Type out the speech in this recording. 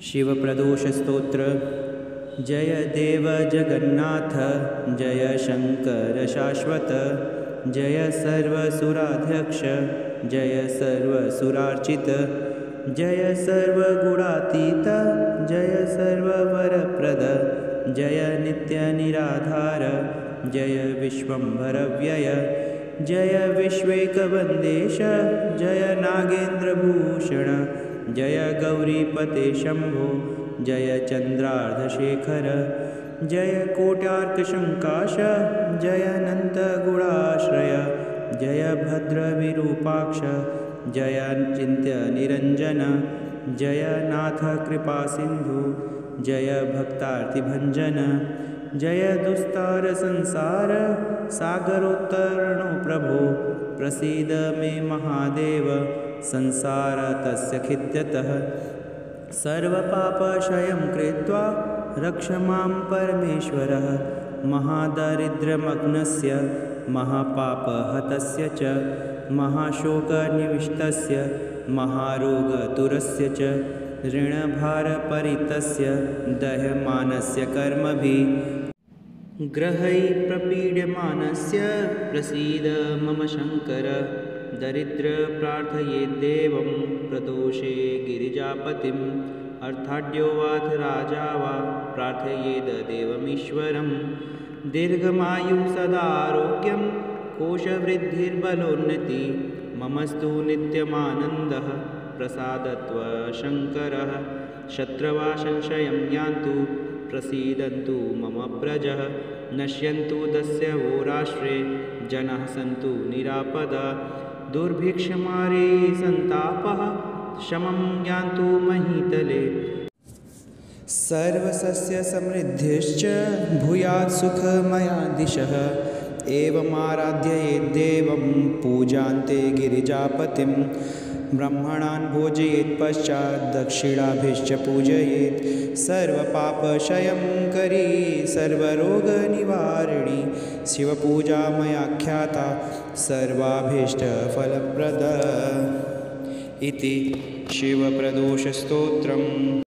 शिवप्रदोषस्तोत्र। जय देव जगन्नाथ, जय शंकर शाश्वत, जय सर्वसुराध्यक्ष, जय सर्वसुरार्चित, जय सर्वगुणातीत, जय सर्ववरप्रद, जय नित्यनिराधार, जय विश्वम्भरव्यय, जय विश्वेकवन्देश, जय नागेन्द्रभूषण, जय गौरीपते शम्भो, जय चन्द्रार्धशेखर, जय कोट्यार्कशङ्काश, जय अनन्तगुणाश्रय, जय भद्रविरूपाक्ष, जय चिन्त्यनिरञ्जन, जय नाथ कृपासिन्धु, जय भक्तार्तिभञ्जन, जय दुस्तारसंसार सागरोत्तरणो प्रभो, प्रसीद मे महादेव, संसारतस्य खिद्यतः। सर्वपापक्षयं कृत्वा रक्ष मां परमेश्वरः, महादारिद्र्यमग्नस्य, महापापहतस्य च, महाशोकनिविष्टस्य, महारोगदूरस्य च, ऋणभारपरितस्य, दह्यमानस्य कर्मभिः ग्रहैः प्रपीड्यमानस्य, प्रसीद मम शङ्कर। दरिद्रप्रार्थयेद्देवं प्रदोषे गिरिजापतिम्, अर्थाढ्यो वाथ राजा वा प्रार्थयेद् देवमीश्वरम्। दीर्घमायुः सदारोग्यं, कोशवृद्धिर्बलोन्नति, ममस्तु नित्यमानन्दः प्रसादत्व शङ्करः। शत्रवः संशयं यान्तु, प्रसीदन्तु मम प्रजः, नश्यन्तु दस्युवो राष्ट्रे, जनाः सन्तु निरापदा। दुर्भिक्षमारे सन्तापः, शमं यान्तु महीतले, सर्वसस्यसमृद्धिश्च भूयात् सुखमयादिशः। एवमाराधयेद्देवं पूजान्ते गिरिजापतिं, ब्राह्मणान् भोजयेत् पश्चात् दक्षिणाभिश्च पूजयेत्। सर्वपापक्षयंकरी सर्वरोगनिवारिणी, शिवपूजा मयाख्याता सर्वाभीष्टफलप्रदा इति शिवप्रदोषस्तोत्रम्।